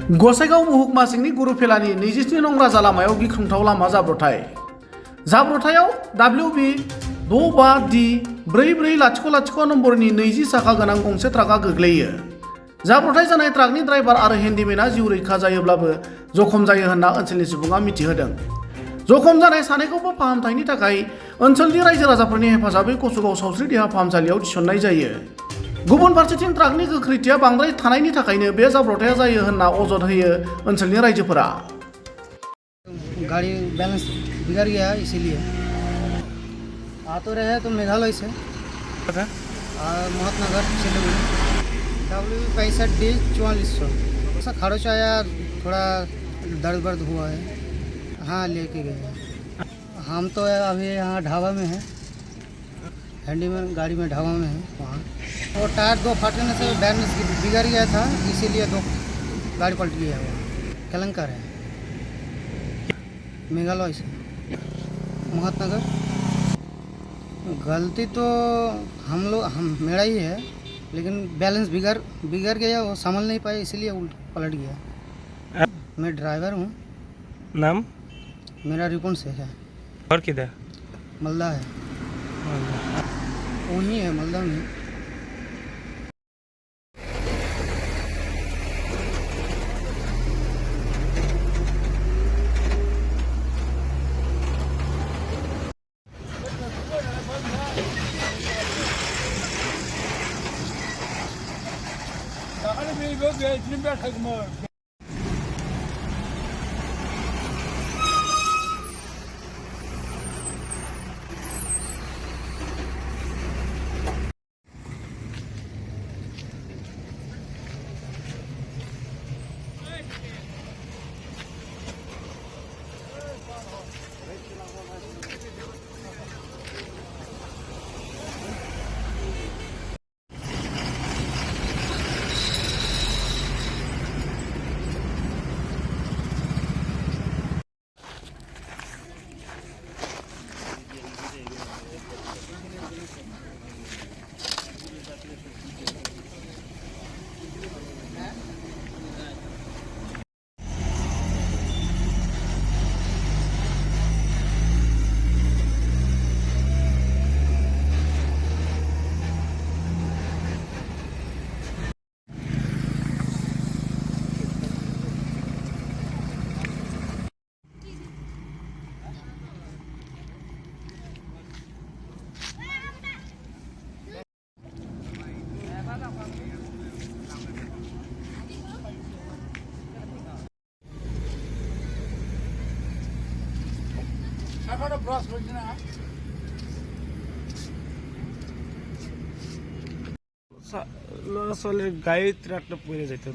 गसाइगाव महकुमा सिंनि गुरुफेलानि 27 नं राजा लामायाव गिख्रंथाव लामा जाब्रथायाव WB 65D 4400 नम्बरनि 20 साखा गोनां गंसे ट्राकआ गोग्लैयो। जाब्रथाय जानाय ट्राकनि ड्राइभार आरो हेन्डीमेनआ जिउ रैखा जायोब्लाबो जखम जायो होनना ओनसोलनि सुबुङा मिथिहोदों। जखम जानाय सानैखौबो फाहामथायनि थाखाय ओनसोलनि रायजो राजाफोरनि हेफाजाबै कसुगाव सावस्रि देहा फाहामसालियाव थिसननाय जायो। गुबुन फारसेथिं ट्राकनि गोख्रैथिया बांद्राय थानायनि थाखायनो बे जाब्रथाया जायो होनना अजद होयो ओनसोलनि रायजोफोरा। गाड़ी बैलेंस बिगड़ गया है, इसीलिए आ तो रहे तो मेघालय से मोहतनगर सिलीगुड़ी WB 65D 4400 ऐसा खर्च आया, थोड़ा दर्द हुआ है। हाँ लेके गए। हम तो अभी यहाँ ढाबा में हैं, हैंडीमैन गाड़ी में ढाबा में है वहाँ। वो टायर 2 फटने से बैलेंस बिगड़ गया था, इसीलिए 2 गाड़ी पलट गया है। कलंकर है, मेघालय से मोहतनगर। गलती तो मेरा ही है, लेकिन बैलेंस बिगड़ गया, वो संभल नहीं पाए, इसीलिए पलट गया। मैं ड्राइवर हूँ। नाम मेरा रिपुन से है। और किधर? मलदा है। वहीं है मलदा में। ল'ৰা ছোৱালীৰ গাড়ী ট্ৰাকটো পৰি যাইতো